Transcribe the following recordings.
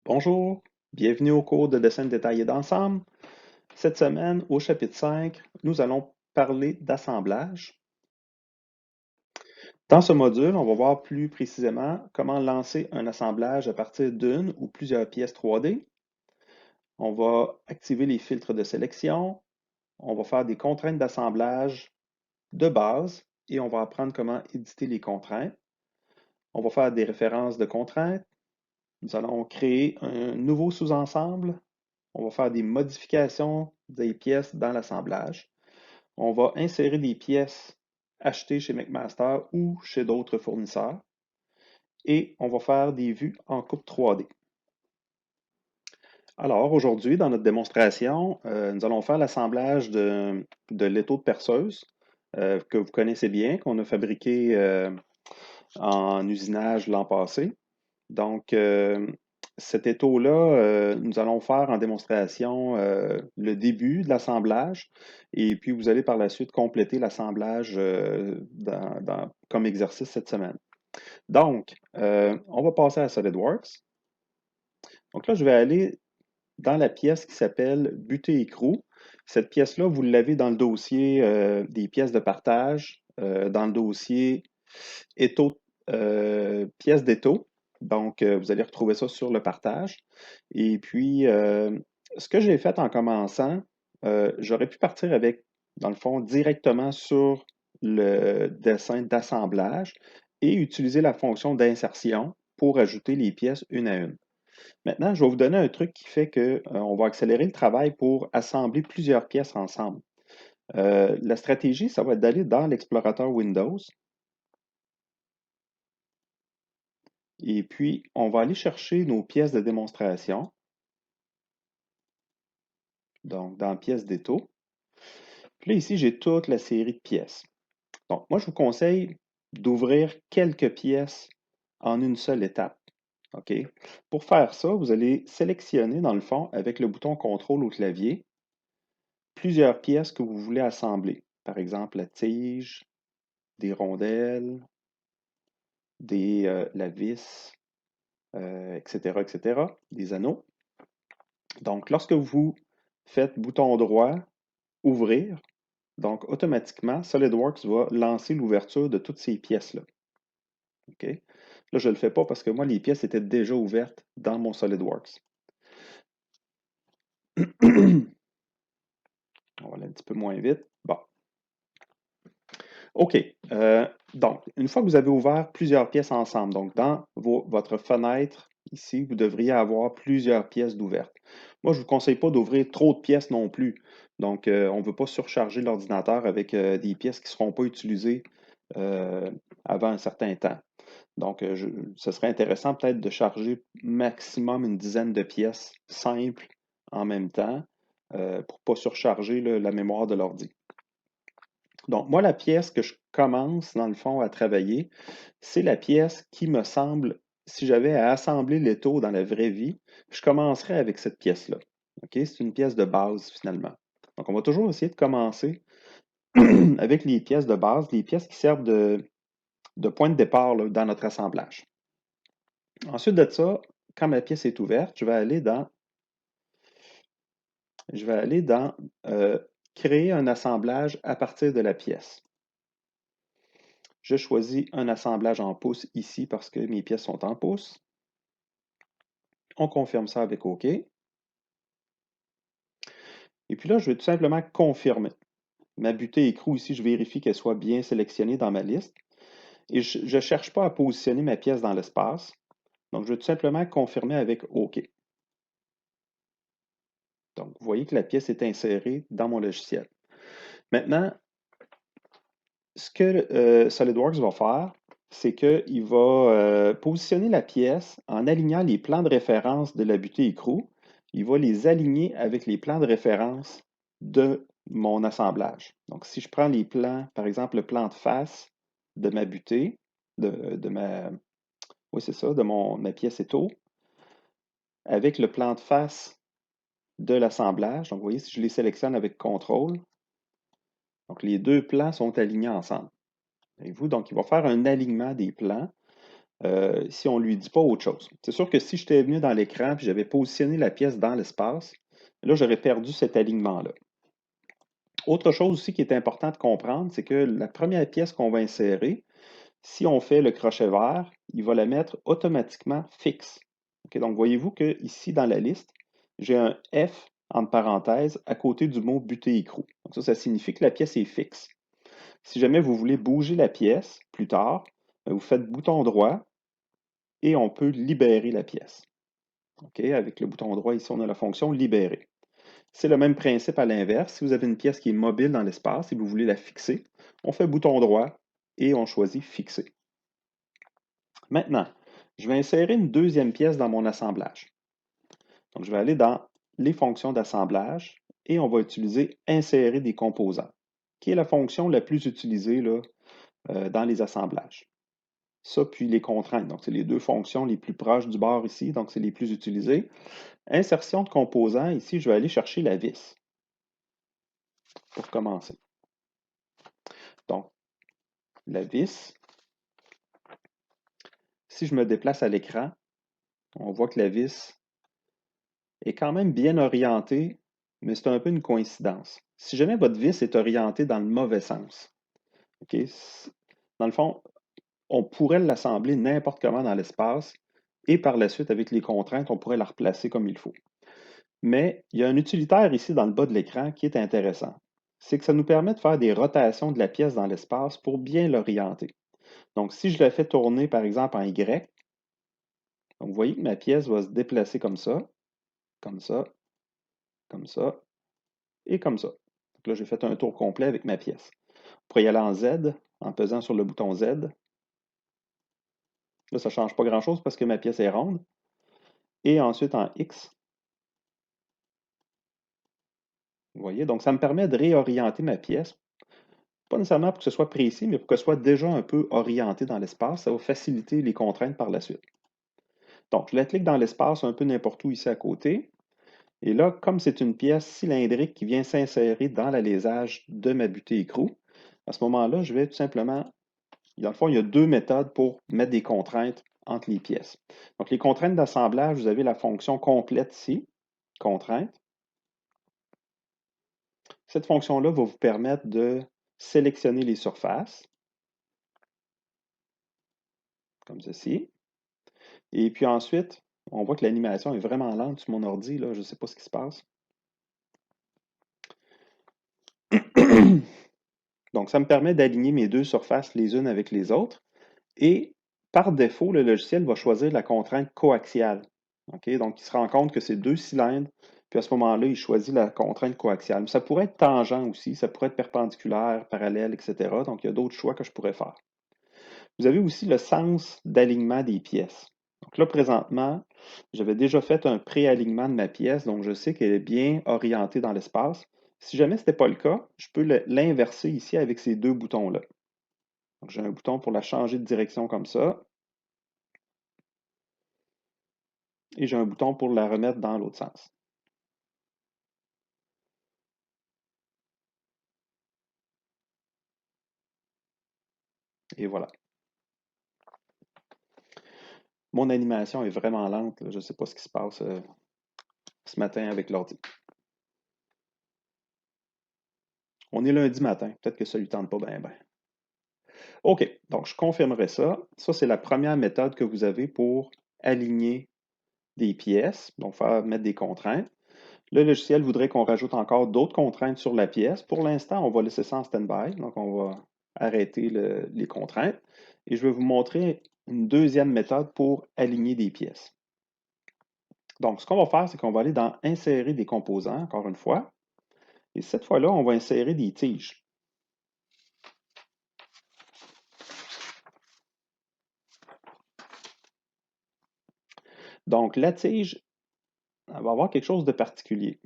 Bonjour, bienvenue au cours de dessin détaillé d'ensemble. Cette semaine, au chapitre 5, nous allons parler d'assemblage. Dans ce module, on va voir plus précisément comment lancer un assemblage à partir d'une ou plusieurs pièces 3D. On va activer les filtres de sélection, on va faire des contraintes d'assemblage de base et on va apprendre comment éditer les contraintes. On va faire des références de contraintes. Nous allons créer un nouveau sous-ensemble. On va faire des modifications des pièces dans l'assemblage. On va insérer des pièces achetées chez McMaster ou chez d'autres fournisseurs. Et on va faire des vues en coupe 3D. Alors, aujourd'hui, dans notre démonstration, nous allons faire l'assemblage de l'étau de perceuse que vous connaissez bien, qu'on a fabriqué en usinage l'an passé. Donc, cet étau-là, nous allons faire en démonstration le début de l'assemblage et puis vous allez par la suite compléter l'assemblage comme exercice cette semaine. Donc, on va passer à SolidWorks. Donc là, je vais aller dans la pièce qui s'appelle Butée écrou. Cette pièce-là, vous l'avez dans le dossier des pièces de partage, dans le dossier étau, pièces d'étau. Donc, vous allez retrouver ça sur le partage. Et puis, ce que j'ai fait en commençant, j'aurais pu partir avec, dans le fond, directement sur le dessin d'assemblage et utiliser la fonction d'insertion pour ajouter les pièces une à une. Maintenant, je vais vous donner un truc qui fait que on va accélérer le travail pour assembler plusieurs pièces ensemble. La stratégie, ça va être d'aller dans l'explorateur Windows et puis on va aller chercher nos pièces de démonstration, donc dans pièces d'étau. Puis là, ici, j'ai toute la série de pièces. Donc, moi, je vous conseille d'ouvrir quelques pièces en une seule étape. OK? Pour faire ça, vous allez sélectionner, dans le fond, avec le bouton contrôle au clavier, plusieurs pièces que vous voulez assembler. Par exemple, la tige, des rondelles, la vis, etc., etc., des anneaux. Donc, lorsque vous faites bouton droit, ouvrir, donc automatiquement, SolidWorks va lancer l'ouverture de toutes ces pièces-là. OK? Là, je ne le fais pas parce que moi, les pièces étaient déjà ouvertes dans mon SolidWorks. On va aller un petit peu moins vite. Bon. OK. Donc, une fois que vous avez ouvert plusieurs pièces ensemble, donc dans votre fenêtre, ici, vous devriez avoir plusieurs pièces d'ouvertes. Moi, je ne vous conseille pas d'ouvrir trop de pièces non plus. Donc, on ne veut pas surcharger l'ordinateur avec des pièces qui ne seront pas utilisées euh, avant un certain temps. Donc, ce serait intéressant peut-être de charger maximum une dizaine de pièces simples en même temps pour ne pas surcharger la mémoire de l'ordi. Donc, moi, la pièce que je commence, dans le fond, à travailler, c'est la pièce qui me semble, si j'avais à assembler l'étau dans la vraie vie, je commencerais avec cette pièce-là. OK? C'est une pièce de base, finalement. Donc, on va toujours essayer de commencer avec les pièces de base, les pièces qui servent de point de départ là, dans notre assemblage. Ensuite de ça, quand ma pièce est ouverte, je vais aller dans créer un assemblage à partir de la pièce. Je choisis un assemblage en pouces ici parce que mes pièces sont en pouces. On confirme ça avec OK. Et puis là, je vais tout simplement confirmer. Ma butée écrou ici, je vérifie qu'elle soit bien sélectionnée dans ma liste. Et je ne cherche pas à positionner ma pièce dans l'espace. Donc, je vais tout simplement confirmer avec OK. Donc, vous voyez que la pièce est insérée dans mon logiciel. Maintenant, ce que SolidWorks va faire, c'est qu'il va positionner la pièce en alignant les plans de référence de la butée écrou. Il va les aligner avec les plans de référence de mon assemblage. Donc, si je prends les plans, par exemple, le plan de face de ma butée, oui, c'est ça, ma pièce étau, avec le plan de face de l'assemblage. Donc, vous voyez, si je les sélectionne avec CTRL, donc les deux plans sont alignés ensemble. Voyez-vous, donc il va faire un alignement des plans. si on ne lui dit pas autre chose. C'est sûr que si j'étais venu dans l'écran et j'avais positionné la pièce dans l'espace, là, j'aurais perdu cet alignement-là. Autre chose aussi qui est important de comprendre, c'est que la première pièce qu'on va insérer, si on fait le crochet vert, il va la mettre automatiquement fixe. OK, donc, voyez-vous qu'ici, dans la liste, j'ai un F entre parenthèses à côté du mot butée écrou. Donc ça signifie que la pièce est fixe. Si jamais vous voulez bouger la pièce plus tard, vous faites bouton droit et on peut libérer la pièce. OK, avec le bouton droit, ici, on a la fonction libérer. C'est le même principe à l'inverse. Si vous avez une pièce qui est mobile dans l'espace et vous voulez la fixer, on fait bouton droit et on choisit fixer. Maintenant, je vais insérer une deuxième pièce dans mon assemblage. Donc, je vais aller dans les fonctions d'assemblage et on va utiliser insérer des composants, qui est la fonction la plus utilisée là, dans les assemblages. Ça, puis les contraintes. Donc, c'est les deux fonctions les plus proches du bord ici, donc c'est les plus utilisées. Insertion de composants, ici, je vais aller chercher la vis pour commencer. Donc, la vis, si je me déplace à l'écran, on voit que la vis est quand même bien orientée, mais c'est un peu une coïncidence. Si jamais votre vis est orientée dans le mauvais sens, OK, dans le fond, on pourrait l'assembler n'importe comment dans l'espace et par la suite, avec les contraintes, on pourrait la replacer comme il faut. Mais il y a un utilitaire ici dans le bas de l'écran qui est intéressant. C'est que ça nous permet de faire des rotations de la pièce dans l'espace pour bien l'orienter. Donc, si je la fais tourner, par exemple, en Y, donc vous voyez que ma pièce va se déplacer comme ça, comme ça, comme ça et comme ça. Donc là, j'ai fait un tour complet avec ma pièce. On pourrait y aller en Z, en pesant sur le bouton Z. Là, ça ne change pas grand-chose parce que ma pièce est ronde. Et ensuite en X. Vous voyez, donc ça me permet de réorienter ma pièce. Pas nécessairement pour que ce soit précis, mais pour que ce soit déjà un peu orienté dans l'espace. Ça va faciliter les contraintes par la suite. Donc, je la clique dans l'espace un peu n'importe où ici à côté. Et là, comme c'est une pièce cylindrique qui vient s'insérer dans l'alésage de ma butée écrou, à ce moment-là, je vais tout simplement, dans le fond, il y a deux méthodes pour mettre des contraintes entre les pièces. Donc, les contraintes d'assemblage, vous avez la fonction complète ici, contrainte. Cette fonction-là va vous permettre de sélectionner les surfaces, comme ceci. Et puis ensuite, on voit que l'animation est vraiment lente sur mon ordi, là, je ne sais pas ce qui se passe. Donc, ça me permet d'aligner mes deux surfaces les unes avec les autres. Et par défaut, le logiciel va choisir la contrainte coaxiale. Okay? Donc, il se rend compte que c'est deux cylindres, puis à ce moment-là, il choisit la contrainte coaxiale. Mais ça pourrait être tangent aussi, ça pourrait être perpendiculaire, parallèle, etc. Donc, il y a d'autres choix que je pourrais faire. Vous avez aussi le sens d'alignement des pièces. Donc là, présentement, j'avais déjà fait un préalignement de ma pièce, donc je sais qu'elle est bien orientée dans l'espace. Si jamais ce n'était pas le cas, je peux l'inverser ici avec ces deux boutons-là. Donc j'ai un bouton pour la changer de direction comme ça. Et j'ai un bouton pour la remettre dans l'autre sens. Et voilà. Mon animation est vraiment lente. Je ne sais pas ce qui se passe ce matin avec l'ordi. On est lundi matin. Peut-être que ça ne lui tente pas bien. OK, donc je confirmerai ça. Ça, c'est la première méthode que vous avez pour aligner des pièces, donc mettre des contraintes. Le logiciel voudrait qu'on rajoute encore d'autres contraintes sur la pièce. Pour l'instant, on va laisser ça en stand-by, donc on va arrêter les contraintes. Et je vais vous montrer une deuxième méthode pour aligner des pièces. Donc, ce qu'on va faire, c'est qu'on va aller dans Insérer des composants, encore une fois. Et cette fois-là, on va insérer des tiges. Donc, la tige, elle va avoir quelque chose de particulier.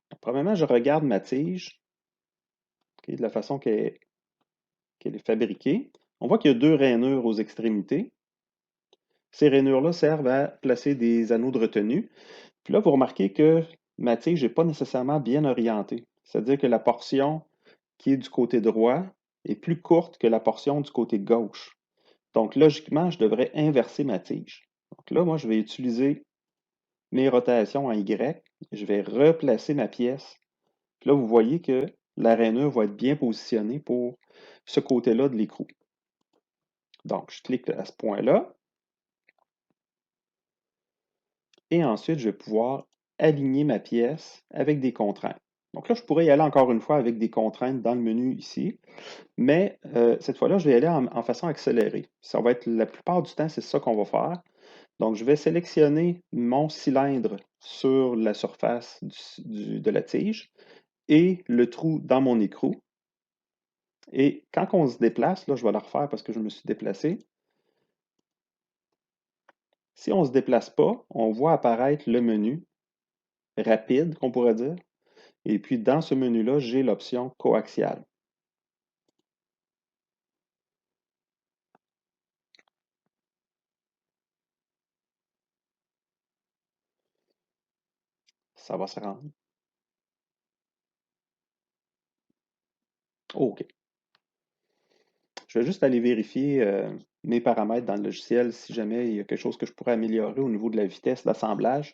Donc, premièrement, je regarde ma tige, de la façon qu'elle est fabriquée. On voit qu'il y a deux rainures aux extrémités. Ces rainures-là servent à placer des anneaux de retenue. Puis là, vous remarquez que ma tige n'est pas nécessairement bien orientée. C'est-à-dire que la portion qui est du côté droit est plus courte que la portion du côté gauche. Donc, logiquement, je devrais inverser ma tige. Donc là, moi, je vais utiliser mes rotations en Y. Je vais replacer ma pièce. Puis là, vous voyez que la rainure va être bien positionnée pour ce côté-là de l'écrou. Donc, je clique à ce point-là. Et ensuite, je vais pouvoir aligner ma pièce avec des contraintes. Donc là, je pourrais y aller encore une fois avec des contraintes dans le menu ici, mais cette fois-là, je vais y aller en façon accélérée. Ça va être la plupart du temps, c'est ça qu'on va faire. Donc, je vais sélectionner mon cylindre sur la surface de la tige et le trou dans mon écrou. Et quand on se déplace, là, je vais la refaire parce que je me suis déplacé. Si on ne se déplace pas, on voit apparaître le menu rapide, qu'on pourrait dire. Et puis, dans ce menu-là, j'ai l'option coaxiale. Ça va se rendre. Oh, OK. Je vais juste aller vérifier mes paramètres dans le logiciel si jamais il y a quelque chose que je pourrais améliorer au niveau de la vitesse d'assemblage.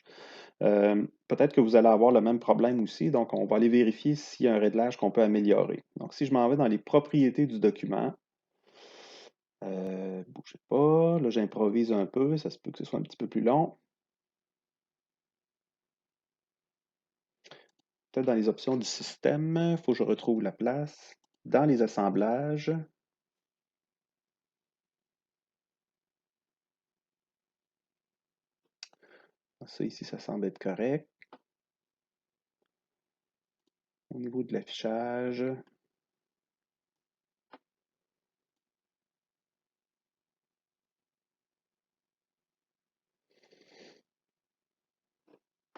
Peut-être que vous allez avoir le même problème aussi, donc on va aller vérifier s'il y a un réglage qu'on peut améliorer. Donc, si je m'en vais dans les propriétés du document, bougez pas, là j'improvise un peu, ça se peut que ce soit un petit peu plus long. Peut-être dans les options du système, il faut que je retrouve la place. Dans les assemblages, ça ici, ça semble être correct. Au niveau de l'affichage,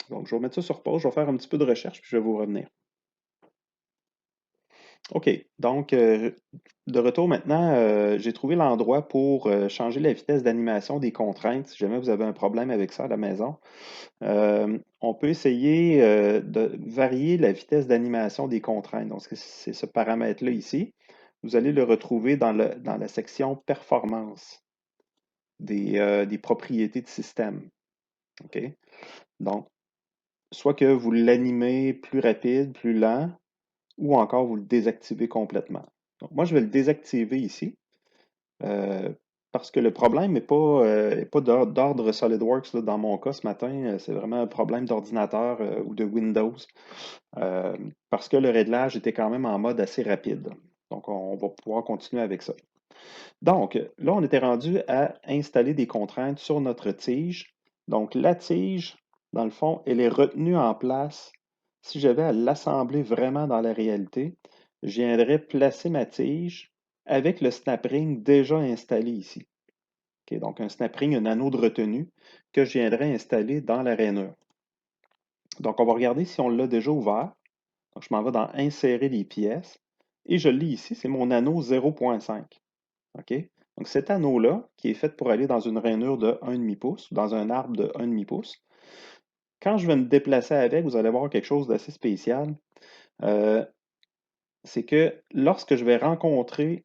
donc je vais remettre ça sur pause, je vais faire un petit peu de recherche, puis je vais vous revenir. OK, donc de retour maintenant, j'ai trouvé l'endroit pour changer la vitesse d'animation des contraintes, si jamais vous avez un problème avec ça à la maison. On peut essayer de varier la vitesse d'animation des contraintes. Donc, c'est ce paramètre-là ici. Vous allez le retrouver dans la section performance des propriétés de système. OK? Donc, soit que vous l'animez plus rapide, plus lent, ou encore vous le désactivez complètement. Donc, moi, je vais le désactiver ici euh, parce que le problème n'est pas d'ordre SolidWorks là, dans mon cas ce matin. C'est vraiment un problème d'ordinateur ou de Windows parce que le réglage était quand même en mode assez rapide. Donc, on va pouvoir continuer avec ça. Donc, là, on était rendu à installer des contraintes sur notre tige. Donc, la tige, dans le fond, elle est retenue en place. Si j'avais à l'assembler vraiment dans la réalité, je viendrais placer ma tige avec le snap ring déjà installé ici. OK, donc, un snap ring, un anneau de retenue que je viendrais installer dans la rainure. Donc, on va regarder si on l'a déjà ouvert. Donc, je m'en vais dans Insérer les pièces et je lis ici, c'est mon anneau 0.5. OK? Donc, cet anneau-là, qui est fait pour aller dans une rainure de 1,5 pouce, dans un arbre de 1,5 pouce, quand je vais me déplacer avec, vous allez voir quelque chose d'assez spécial. Euh, c'est que lorsque je vais rencontrer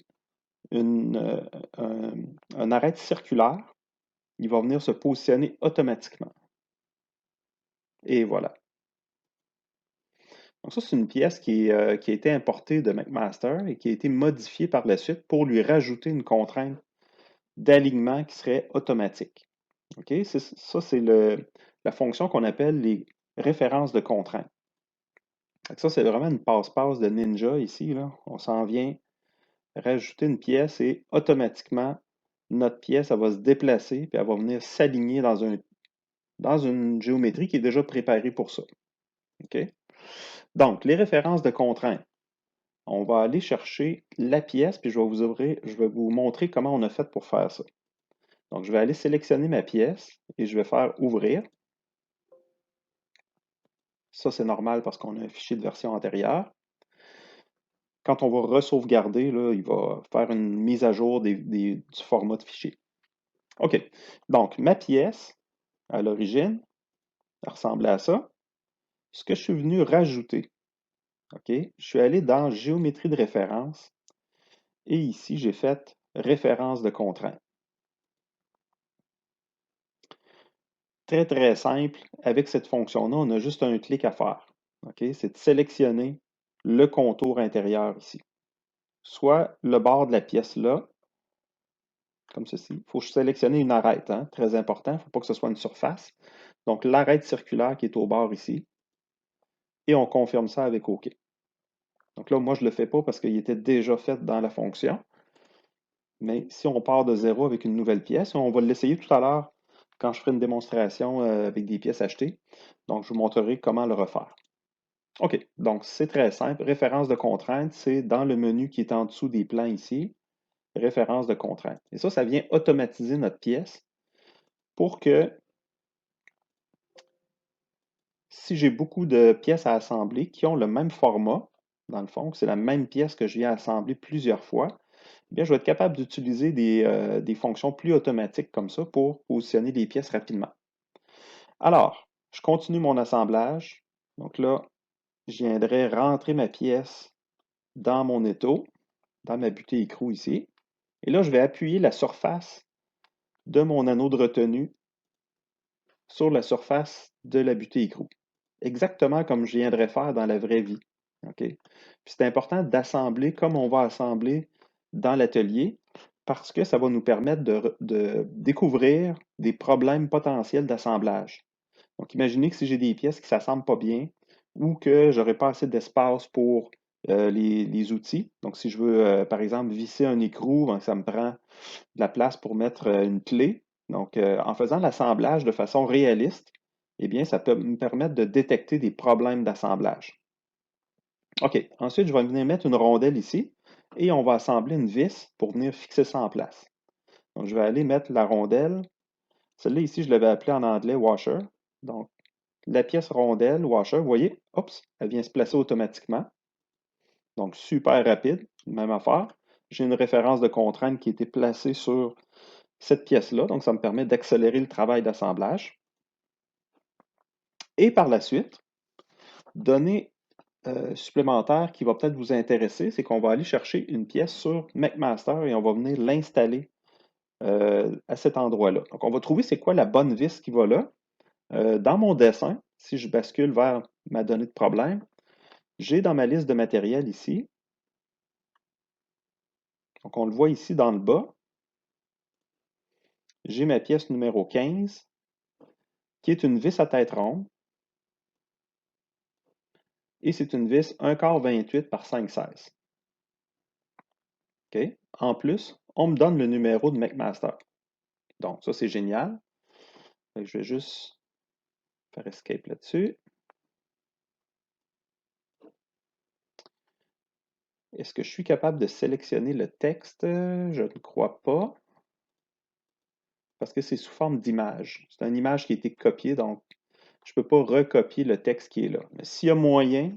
une, un, un arête circulaire, il va venir se positionner automatiquement. Et voilà. Donc ça, c'est une pièce qui a été importée de McMaster et qui a été modifiée par la suite pour lui rajouter une contrainte d'alignement qui serait automatique. OK? Ça, c'est la fonction qu'on appelle les références de contraintes. Ça, c'est vraiment une passe-passe de ninja ici, là. On s'en vient rajouter une pièce et automatiquement, notre pièce, elle va se déplacer puis elle va venir s'aligner dans une géométrie qui est déjà préparée pour ça. OK? Donc, les références de contraintes. On va aller chercher la pièce, puis je vais vous montrer comment on a fait pour faire ça. Donc, je vais aller sélectionner ma pièce et je vais faire ouvrir. Ça, c'est normal parce qu'on a un fichier de version antérieure. Quand on va re-sauvegarder, là, il va faire une mise à jour du format de fichier. OK. Donc, ma pièce, à l'origine, elle ressemblait à ça. Ce que je suis venu rajouter, OK, je suis allé dans Géométrie de référence et ici, j'ai fait Référence de contrainte. très, très simple. Avec cette fonction-là, on a juste un clic à faire. OK? C'est de sélectionner le contour intérieur ici. Soit le bord de la pièce là, comme ceci. Il faut sélectionner une arête, hein, très important. Il ne faut pas que ce soit une surface. Donc, l'arête circulaire qui est au bord ici. Et on confirme ça avec OK. Donc là, moi, je ne le fais pas parce qu'il était déjà fait dans la fonction. Mais si on part de zéro avec une nouvelle pièce, on va l'essayer tout à l'heure quand je ferai une démonstration avec des pièces achetées. Donc, je vous montrerai comment le refaire. OK, donc c'est très simple. Référence de contrainte, c'est dans le menu qui est en dessous des plans ici. Référence de contrainte. Et ça vient automatiser notre pièce pour que si j'ai beaucoup de pièces à assembler qui ont le même format, dans le fond, c'est la même pièce que je viens assembler plusieurs fois, eh bien, je vais être capable d'utiliser des fonctions plus automatiques comme ça pour positionner les pièces rapidement. Alors, je continue mon assemblage. Donc là, je viendrai rentrer ma pièce dans mon étau, dans ma butée écrou ici. Et là, je vais appuyer la surface de mon anneau de retenue sur la surface de la butée écrou. Exactement comme je viendrais faire dans la vraie vie. OK? Puis c'est important d'assembler comme on va assembler dans l'atelier parce que ça va nous permettre de découvrir des problèmes potentiels d'assemblage. Donc, imaginez que si j'ai des pièces qui ne s'assemblent pas bien ou que je n'aurai pas assez d'espace pour les outils. Donc, si je veux, par exemple, visser un écrou, ben, ça me prend de la place pour mettre une clé. Donc, en faisant l'assemblage de façon réaliste, eh bien, ça peut me permettre de détecter des problèmes d'assemblage. OK, ensuite, je vais venir mettre une rondelle ici et on va assembler une vis pour venir fixer ça en place. Donc, je vais aller mettre la rondelle. Celle-là ici, je l'avais appelée en anglais washer. Donc, la pièce rondelle, washer, vous voyez, oups, elle vient se placer automatiquement. Donc, super rapide, même affaire. J'ai une référence de contrainte qui a été placée sur cette pièce-là, donc ça me permet d'accélérer le travail d'assemblage. Et par la suite, données supplémentaires qui va peut-être vous intéresser, c'est qu'on va aller chercher une pièce sur McMaster et on va venir l'installer à cet endroit-là. Donc, on va trouver c'est quoi la bonne vis qui va là. Dans mon dessin, si je bascule vers ma donnée de problème, j'ai dans ma liste de matériel ici, donc on le voit ici dans le bas, j'ai ma pièce numéro 15, qui est une vis à tête ronde, et c'est une vis 1 quart 28 par 5,16. OK? En plus, on me donne le numéro de McMaster. Donc, ça, c'est génial. Je vais juste faire escape là-dessus. Est-ce que je suis capable de sélectionner le texte? Je ne crois pas, parce que c'est sous forme d'image. C'est une image qui a été copiée, donc je ne peux pas recopier le texte qui est là. Mais s'il y a moyen,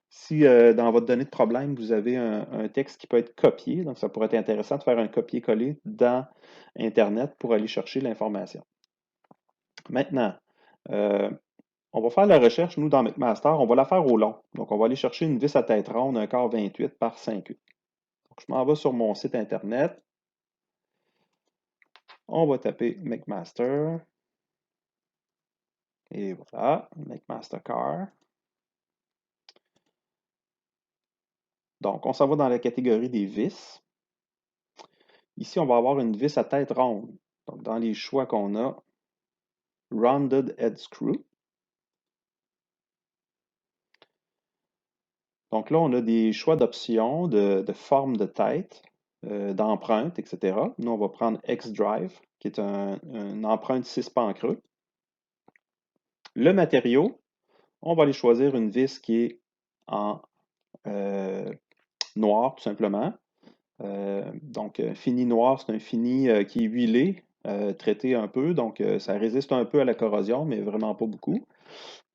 si dans votre donnée de problème, vous avez un texte qui peut être copié, donc ça pourrait être intéressant de faire un copier-coller dans Internet pour aller chercher l'information. Maintenant, euh, on va faire la recherche, nous, dans McMaster, on va la faire au long. Donc, on va aller chercher une vis à tête ronde, 1 quart 28 par 5,8. Donc, je m'en vais sur mon site Internet. On va taper McMaster. Et voilà, McMaster Car. Donc, on s'en va dans la catégorie des vis. Ici, on va avoir une vis à tête ronde. Donc, dans les choix qu'on a, Rounded Head Screw. Donc là, on a des choix d'options de forme de tête, d'empreinte, etc. Nous, on va prendre X-Drive, qui est une empreinte 6 pans creux. Le matériau, on va aller choisir une vis qui est en noir, tout simplement. Donc, fini noir, c'est un fini qui est huilé, traité un peu. Donc, ça résiste un peu à la corrosion, mais vraiment pas beaucoup.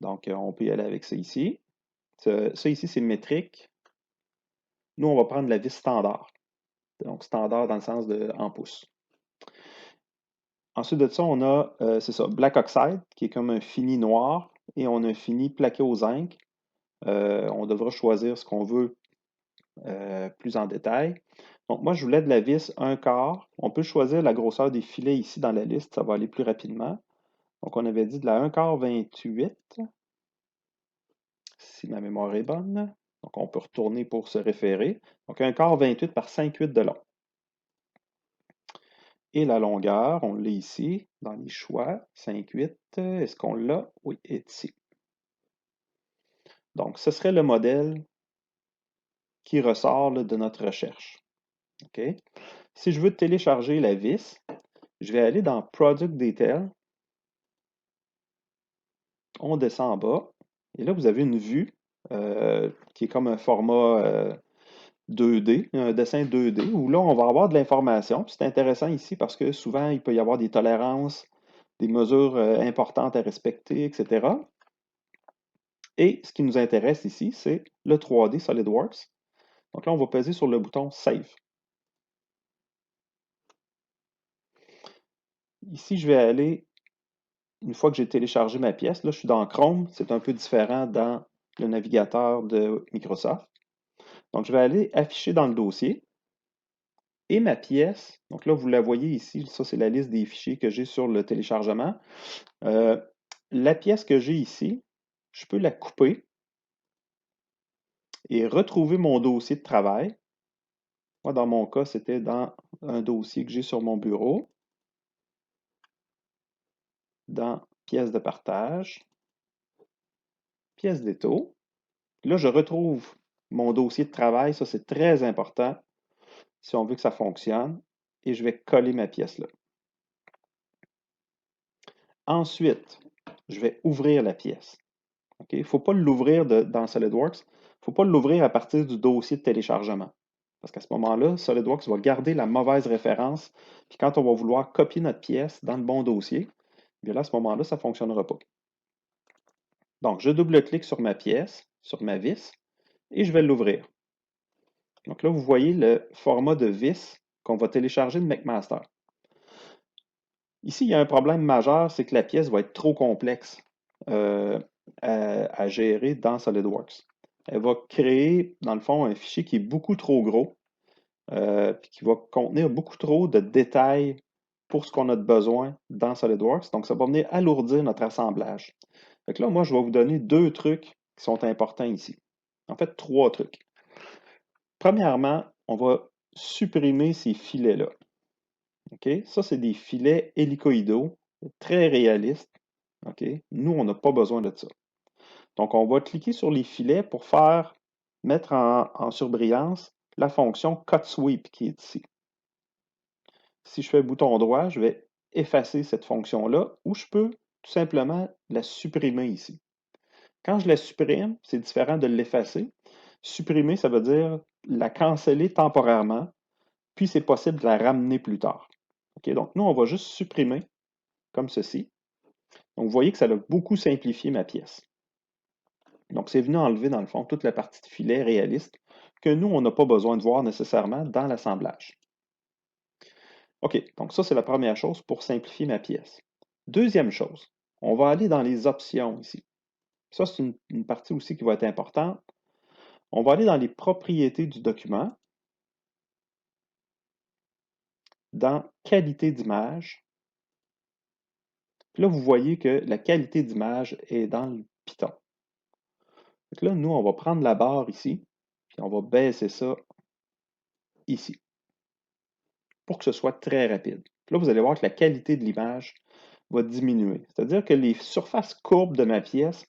Donc, on peut y aller avec ça ici. Ça ici, c'est métrique. Nous, on va prendre la vis standard. Donc, standard dans le sens de en pouces. Ensuite de ça, on a, c'est ça, Black Oxide, qui est comme un fini noir, et on a un fini plaqué au zinc. On devra choisir ce qu'on veut plus en détail. Donc, moi, je voulais de la vis 1 quart. On peut choisir la grosseur des filets ici dans la liste, ça va aller plus rapidement. Donc, on avait dit de la 1 quart 28, si ma mémoire est bonne. Donc, on peut retourner pour se référer. Donc, 1 quart 28 par 5,8 de long. Et la longueur, on l'a ici, dans les choix, 5,8. Est-ce qu'on l'a? Oui, est ici. Donc, ce serait le modèle qui ressort là, de notre recherche. OK? Si je veux télécharger la vis, je vais aller dans Product Detail. On descend en bas. Et là, vous avez une vue qui est comme un format 2D, un dessin 2D, où là, on va avoir de l'information. C'est intéressant ici parce que souvent, il peut y avoir des tolérances, des mesures importantes à respecter, etc. Et ce qui nous intéresse ici, c'est le 3D SolidWorks. Donc là, on va peser sur le bouton Save. Ici, je vais aller, une fois que j'ai téléchargé ma pièce, là, je suis dans Chrome, c'est un peu différent dans le navigateur de Microsoft. Donc, je vais aller afficher dans le dossier et ma pièce. Donc là, vous la voyez ici, ça, c'est la liste des fichiers que j'ai sur le téléchargement. La pièce que j'ai ici, je peux la couper et retrouver mon dossier de travail. Moi, dans mon cas, c'était dans un dossier que j'ai sur mon bureau, dans pièce de partage, pièce d'étau. Là, je retrouve mon dossier de travail. Ça, c'est très important si on veut que ça fonctionne. Et je vais coller ma pièce là. Ensuite, je vais ouvrir la pièce. Il ne faut pas l'ouvrir dans SolidWorks. Il ne faut pas l'ouvrir à partir du dossier de téléchargement. Parce qu'à ce moment-là, SolidWorks va garder la mauvaise référence. Puis quand on va vouloir copier notre pièce dans le bon dossier, bien là, à ce moment-là, ça ne fonctionnera pas. Donc, je double-clique sur ma pièce, sur ma vis, et je vais l'ouvrir. Donc là, vous voyez le format de vis qu'on va télécharger de McMaster. Ici, il y a un problème majeur, c'est que la pièce va être trop complexe à gérer dans SolidWorks. Elle va créer, dans le fond, un fichier qui est beaucoup trop gros, puis qui va contenir beaucoup trop de détails pour ce qu'on a de besoin dans SolidWorks. Donc, ça va venir alourdir notre assemblage. Fait que là, moi, je vais vous donner deux trucs qui sont importants ici. En fait, trois trucs. Premièrement, on va supprimer ces filets-là. OK? Ça, c'est des filets hélicoïdaux, très réalistes. OK? Nous, on n'a pas besoin de ça. Donc, on va cliquer sur les filets pour mettre en surbrillance la fonction Cut Sweep qui est ici. Si je fais bouton droit, je vais effacer cette fonction-là ou je peux tout simplement la supprimer ici. Quand je la supprime, c'est différent de l'effacer. Supprimer, ça veut dire la canceller temporairement, puis c'est possible de la ramener plus tard. OK, donc nous, on va juste supprimer comme ceci. Donc vous voyez que ça a beaucoup simplifié ma pièce. Donc c'est venu enlever dans le fond toute la partie de filet réaliste que nous, on n'a pas besoin de voir nécessairement dans l'assemblage. OK, donc ça c'est la première chose pour simplifier ma pièce. Deuxième chose, on va aller dans les options ici. Ça c'est une partie aussi qui va être importante. On va aller dans les propriétés du document, dans qualité d'image. Puis là, vous voyez que la qualité d'image est dans le Python. Donc là, nous, on va prendre la barre ici, puis on va baisser ça ici, pour que ce soit très rapide. Puis là, vous allez voir que la qualité de l'image va diminuer. C'est-à-dire que les surfaces courbes de ma pièce,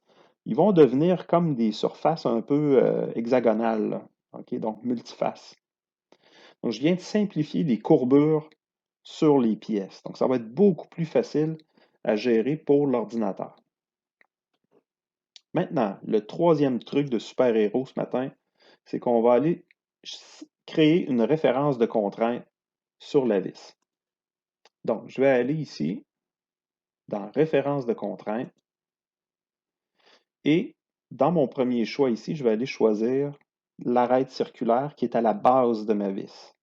ils vont devenir comme des surfaces un peu hexagonales, là. OK? Donc multifaces. Donc, je viens de simplifier les courbures sur les pièces. Donc, ça va être beaucoup plus facile à gérer pour l'ordinateur. Maintenant, le troisième truc de super-héros ce matin, c'est qu'on va aller créer une référence de contrainte sur la vis. Donc, je vais aller ici, dans Référence de contrainte, et dans mon premier choix ici, je vais aller choisir l'arête circulaire qui est à la base de ma vis.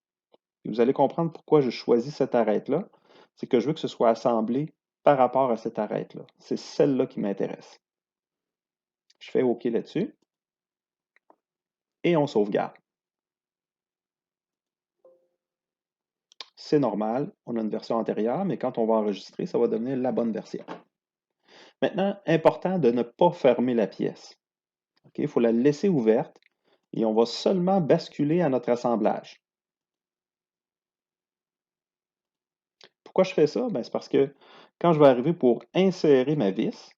Et vous allez comprendre pourquoi je choisis cette arête-là. C'est que je veux que ce soit assemblé par rapport à cette arête-là. C'est celle-là qui m'intéresse. Je fais OK là-dessus et on sauvegarde. C'est normal, on a une version antérieure, mais quand on va enregistrer, ça va devenir la bonne version. Maintenant, important de ne pas fermer la pièce. OK? Il faut la laisser ouverte et on va seulement basculer à notre assemblage. Pourquoi je fais ça? Ben, c'est parce que quand je vais arriver pour insérer ma vis,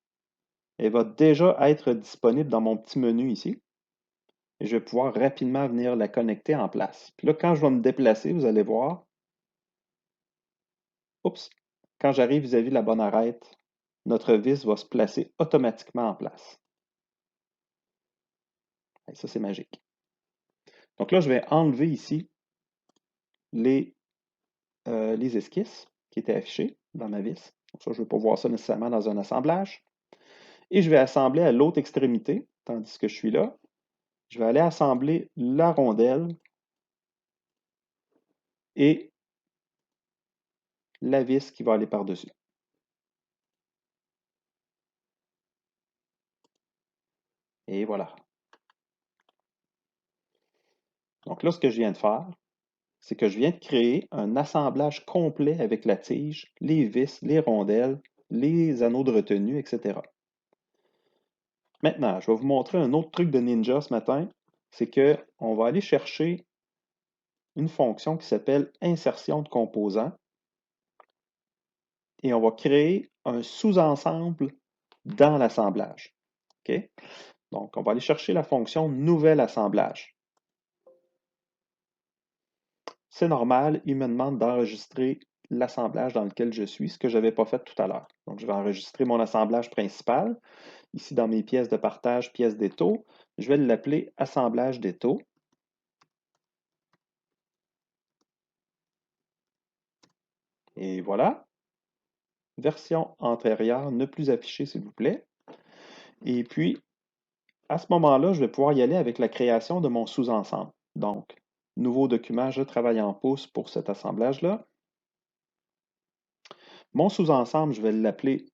elle va déjà être disponible dans mon petit menu ici. Et je vais pouvoir rapidement venir la connecter en place. Puis là, quand je vais me déplacer, vous allez voir, oups, quand j'arrive vis-à-vis de la bonne arête, notre vis va se placer automatiquement en place. Et ça, c'est magique. Donc là, je vais enlever ici les, les esquisses qui étaient affichées dans ma vis. Donc ça, je ne veux pas voir ça nécessairement dans un assemblage. Et je vais assembler à l'autre extrémité, tandis que je suis là. Je vais aller assembler la rondelle et la vis qui va aller par-dessus. Et voilà. Donc là, ce que je viens de faire, c'est que je viens de créer un assemblage complet avec la tige, les vis, les rondelles, les anneaux de retenue, etc. Maintenant, je vais vous montrer un autre truc de Ninja ce matin, c'est qu'on va aller chercher une fonction qui s'appelle insertion de composants et on va créer un sous-ensemble dans l'assemblage. OK? Donc, on va aller chercher la fonction nouvel assemblage. C'est normal, il me demande d'enregistrer l'assemblage dans lequel je suis, ce que je n'avais pas fait tout à l'heure. Donc, je vais enregistrer mon assemblage principal. Ici, dans mes pièces de partage, pièces d'étau, je vais l'appeler assemblage d'étau. Et voilà. Version antérieure, ne plus affichée, s'il vous plaît. Et puis, à ce moment-là, je vais pouvoir y aller avec la création de mon sous-ensemble. Donc, nouveau document, je travaille en pouce pour cet assemblage-là. Mon sous-ensemble, je vais l'appeler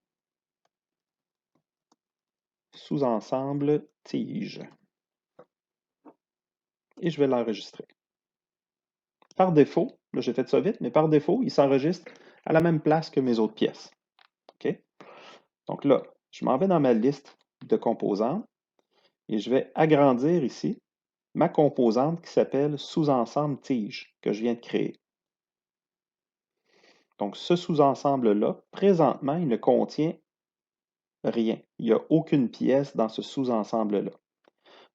sous-ensemble tige. Et je vais l'enregistrer. Par défaut, là j'ai fait ça vite, mais par défaut, il s'enregistre à la même place que mes autres pièces. OK? Donc là, je m'en vais dans ma liste de composantes et je vais agrandir ici ma composante qui s'appelle sous-ensemble tige que je viens de créer. Donc ce sous-ensemble-là, présentement, il ne contient rien. Il n'y a aucune pièce dans ce sous-ensemble-là.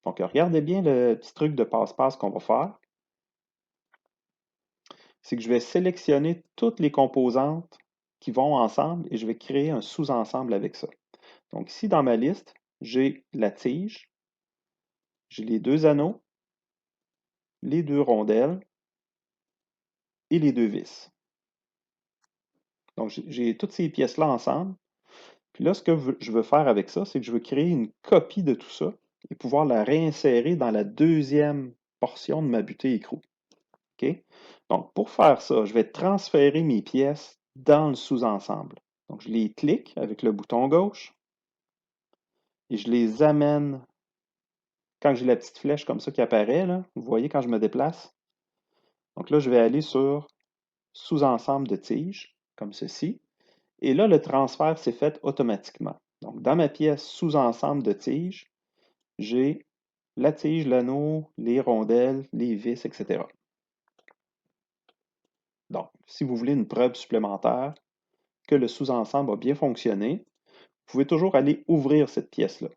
Donc regardez bien le petit truc de passe-passe qu'on va faire. C'est que je vais sélectionner toutes les composantes qui vont ensemble et je vais créer un sous-ensemble avec ça. Donc ici, dans ma liste, j'ai la tige, j'ai les deux anneaux, les deux rondelles et les deux vis. Donc j'ai toutes ces pièces-là ensemble. Puis là, ce que je veux faire avec ça, c'est que je veux créer une copie de tout ça et pouvoir la réinsérer dans la deuxième portion de ma butée écrou. OK? Donc, pour faire ça, je vais transférer mes pièces dans le sous-ensemble. Donc, je les clique avec le bouton gauche et je les amène quand j'ai la petite flèche comme ça qui apparaît, là, vous voyez quand je me déplace. Donc là, je vais aller sur sous-ensemble de tige, comme ceci. Et là, le transfert s'est fait automatiquement. Donc, dans ma pièce sous-ensemble de tige, j'ai la tige, l'anneau, les rondelles, les vis, etc. Donc, si vous voulez une preuve supplémentaire que le sous-ensemble a bien fonctionné, vous pouvez toujours aller ouvrir cette pièce-là.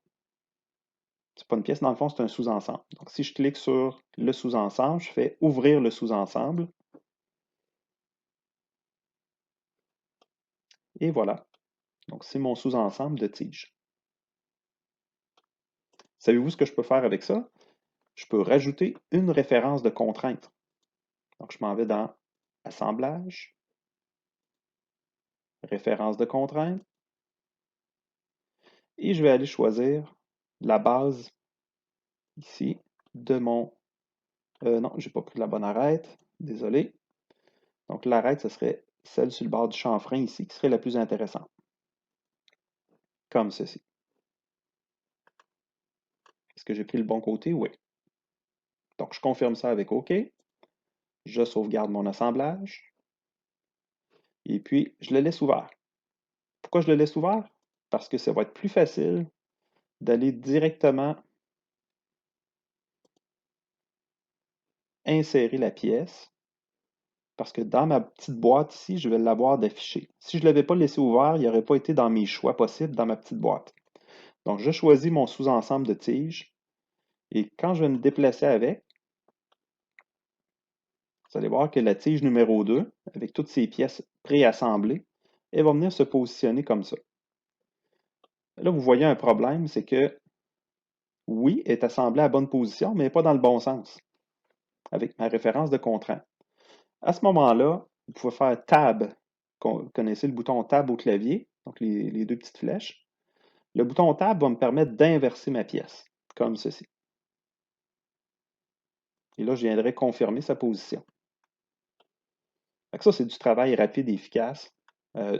C'est pas une pièce, dans le fond, c'est un sous-ensemble. Donc, si je clique sur le sous-ensemble, je fais ouvrir le sous-ensemble. Et voilà. Donc, c'est mon sous-ensemble de tige. Savez-vous ce que je peux faire avec ça? Je peux rajouter une référence de contrainte. Donc, je m'en vais dans Assemblage, Référence de contrainte, et je vais aller choisir la base ici de mon... non, je n'ai pas pris la bonne arête, désolé. Donc, l'arête, ce serait celle sur le bord du chanfrein ici, qui serait la plus intéressante. Comme ceci. Est-ce que j'ai pris le bon côté? Oui. Donc, je confirme ça avec OK. Je sauvegarde mon assemblage. Et puis, je le laisse ouvert. Pourquoi je le laisse ouvert? parce que ça va être plus facile d'aller directement insérer la pièce, parce que dans ma petite boîte ici, je vais l'avoir d'affiché. Si je ne l'avais pas laissé ouvert, il n'aurait pas été dans mes choix possibles dans ma petite boîte. Donc, je choisis mon sous-ensemble de tiges, et quand je vais me déplacer avec, vous allez voir que la tige numéro 2, avec toutes ses pièces préassemblées, elle va venir se positionner comme ça. Là, vous voyez un problème, c'est que oui, elle est assemblée à bonne position, mais pas dans le bon sens, avec ma référence de contraint. À ce moment-là, vous pouvez faire Tab. Vous connaissez le bouton Tab au clavier, donc les deux petites flèches. Le bouton Tab va me permettre d'inverser ma pièce, comme ceci. Et là, je viendrai confirmer sa position. Ça, c'est du travail rapide et efficace.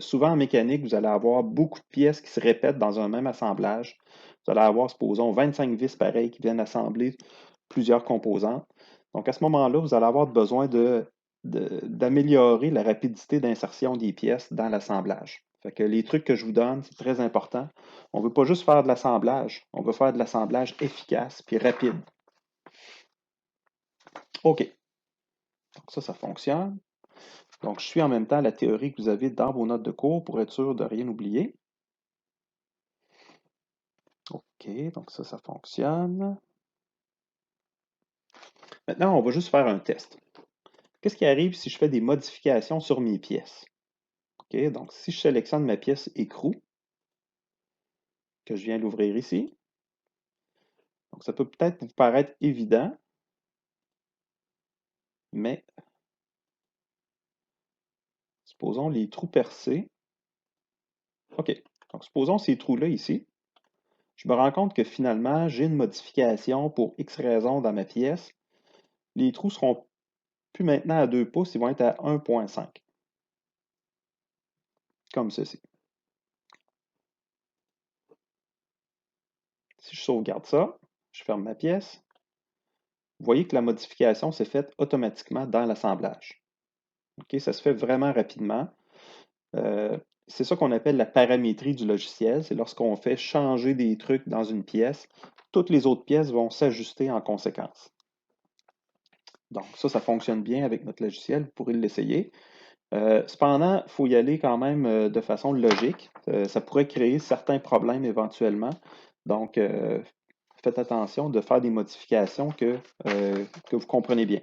Souvent en mécanique, vous allez avoir beaucoup de pièces qui se répètent dans un même assemblage. Vous allez avoir, supposons, 25 vis pareils qui viennent assembler plusieurs composantes. Donc, à ce moment-là, vous allez avoir besoin d'améliorer la rapidité d'insertion des pièces dans l'assemblage. Fait que les trucs que je vous donne, c'est très important. On ne veut pas juste faire de l'assemblage, on veut faire de l'assemblage efficace puis rapide. OK. Donc ça fonctionne. Donc, je suis en même temps la théorie que vous avez dans vos notes de cours pour être sûr de rien oublier. OK, donc ça fonctionne. Maintenant, on va juste faire un test. Qu'est-ce qui arrive si je fais des modifications sur mes pièces? OK, donc si je sélectionne ma pièce écrou, que je viens d'ouvrir ici, donc ça peut peut-être vous paraître évident, mais supposons les trous percés. OK, donc supposons ces trous-là ici. Je me rends compte que finalement, j'ai une modification pour X raison dans ma pièce. Les trous seront plus maintenant à 2 pouces, ils vont être à 1,5, comme ceci. Si je sauvegarde ça, je ferme ma pièce, vous voyez que la modification s'est faite automatiquement dans l'assemblage. OK, ça se fait vraiment rapidement. C'est ça qu'on appelle la paramétrie du logiciel. C'est lorsqu'on fait changer des trucs dans une pièce, toutes les autres pièces vont s'ajuster en conséquence. Donc ça fonctionne bien avec notre logiciel. Vous pourrez l'essayer. Cependant, il faut y aller quand même de façon logique. Ça pourrait créer certains problèmes éventuellement. Donc, faites attention de faire des modifications que vous comprenez bien.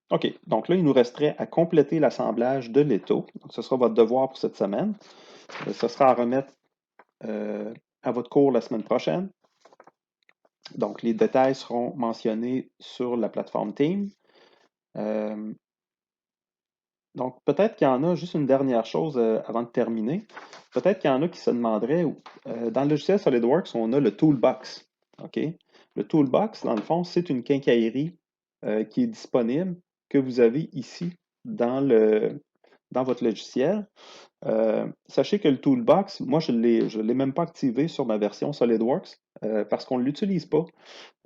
OK, donc là, il nous resterait à compléter l'assemblage de l'étau. Donc, ce sera votre devoir pour cette semaine. Ce sera à remettre à votre cours la semaine prochaine. Donc, les détails seront mentionnés sur la plateforme Team. Donc, peut-être qu'il y en a, juste une dernière chose avant de terminer, peut-être qu'il y en a qui se demanderaient, dans le logiciel SolidWorks, on a le Toolbox. OK? Le Toolbox, dans le fond, c'est une quincaillerie qui est disponible, que vous avez ici dans votre logiciel. Sachez que le Toolbox, moi, je ne l'ai même pas activé sur ma version SolidWorks parce qu'on ne l'utilise pas.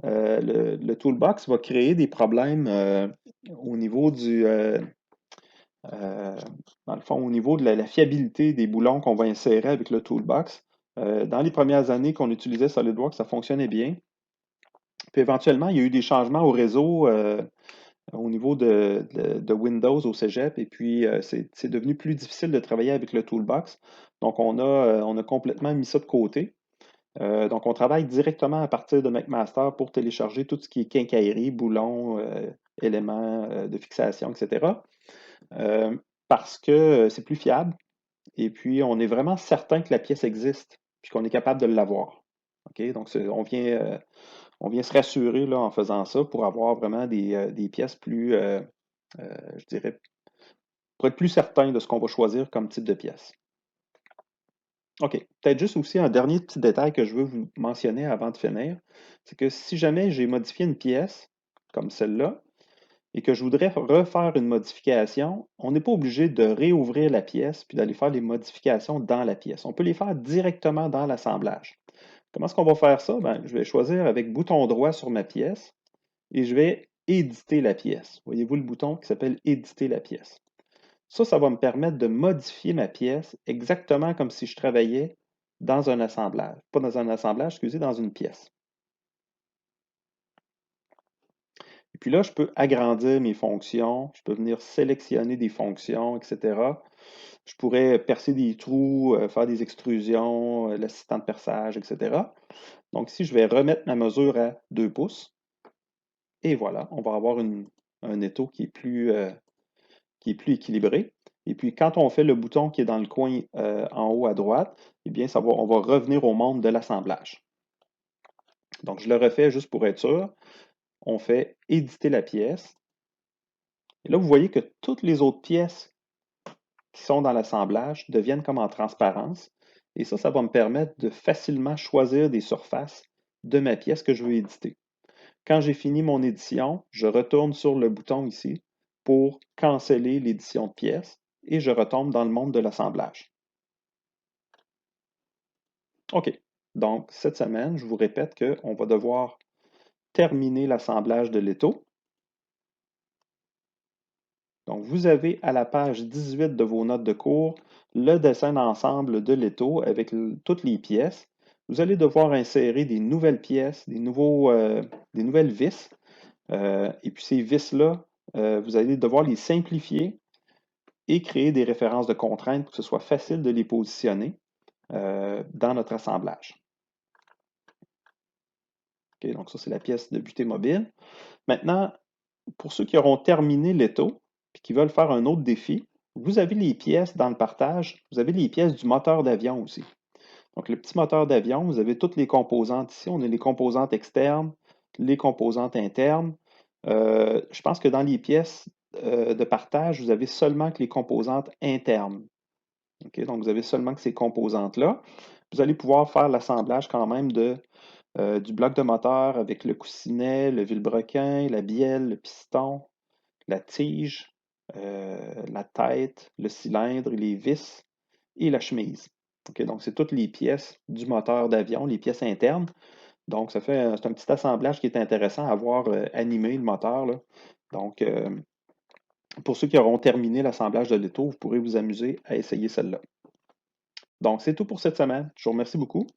Le Toolbox va créer des problèmes au niveau euh, dans le fond, au niveau de la fiabilité des boulons qu'on va insérer avec le Toolbox. Dans les premières années qu'on utilisait SolidWorks, ça fonctionnait bien. Puis éventuellement, il y a eu des changements au réseau au niveau de Windows au Cégep, et puis c'est devenu plus difficile de travailler avec le Toolbox. Donc, on a complètement mis ça de côté. Donc, on travaille directement à partir de McMaster pour télécharger tout ce qui est quincaillerie, boulons, éléments de fixation, etc. Parce que c'est plus fiable et puis on est vraiment certain que la pièce existe puis qu'on est capable de l'avoir. OK? Donc, on vient se rassurer là, en faisant ça pour avoir vraiment des pièces plus, je dirais, pour être plus certain de ce qu'on va choisir comme type de pièce. OK. Peut-être juste aussi un dernier petit détail que je veux vous mentionner avant de finir, c'est que si jamais j'ai modifié une pièce, comme celle-là, et que je voudrais refaire une modification, on n'est pas obligé de réouvrir la pièce puis d'aller faire les modifications dans la pièce. On peut les faire directement dans l'assemblage. Comment est-ce qu'on va faire ça? Ben, je vais choisir avec bouton droit sur ma pièce et je vais éditer la pièce. Voyez-vous le bouton qui s'appelle éditer la pièce. Ça va me permettre de modifier ma pièce exactement comme si je travaillais dans un assemblage. Pas dans un assemblage, excusez, dans une pièce. Et puis là, je peux agrandir mes fonctions, je peux venir sélectionner des fonctions, etc. Je pourrais percer des trous, faire des extrusions, l'assistant de perçage, etc. Donc ici, je vais remettre ma mesure à 2 pouces. Et voilà, on va avoir un étau qui est plus équilibré. Et puis, quand on fait le bouton qui est dans le coin en haut à droite, eh bien, on va revenir au monde de l'assemblage. Donc, je le refais juste pour être sûr. On fait éditer la pièce. Et là, vous voyez que toutes les autres pièces qui sont dans l'assemblage deviennent comme en transparence. Et ça va me permettre de facilement choisir des surfaces de ma pièce que je veux éditer. Quand j'ai fini mon édition, je retourne sur le bouton ici pour canceller l'édition de pièces et je retombe dans le monde de l'assemblage. OK. Donc, cette semaine, je vous répète qu'on va devoir terminer l'assemblage de l'étau. Donc, vous avez à la page 18 de vos notes de cours le dessin d'ensemble de l'étau avec toutes les pièces. Vous allez devoir insérer des nouvelles pièces, des nouvelles vis. Et puis ces vis-là, vous allez devoir les simplifier et créer des références de contraintes pour que ce soit facile de les positionner dans notre assemblage. OK, donc ça, c'est la pièce de butée mobile. Maintenant, pour ceux qui auront terminé l'étau et qui veulent faire un autre défi, vous avez les pièces dans le partage, vous avez les pièces du moteur d'avion aussi. Donc, le petit moteur d'avion, vous avez toutes les composantes ici. On a les composantes externes, les composantes internes. Je pense que dans les pièces de partage, vous avez seulement que les composantes internes. OK? Donc, vous avez seulement que ces composantes-là. Vous allez pouvoir faire l'assemblage quand même du bloc de moteur avec le coussinet, le vilebrequin, la bielle, le piston, la tige, la tête, le cylindre, les vis et la chemise. OK, donc, c'est toutes les pièces du moteur d'avion, les pièces internes. Donc, c'est un petit assemblage qui est intéressant à voir animer le moteur, là. Donc, pour ceux qui auront terminé l'assemblage de l'étau, vous pourrez vous amuser à essayer celle-là. Donc, c'est tout pour cette semaine. Je vous remercie beaucoup.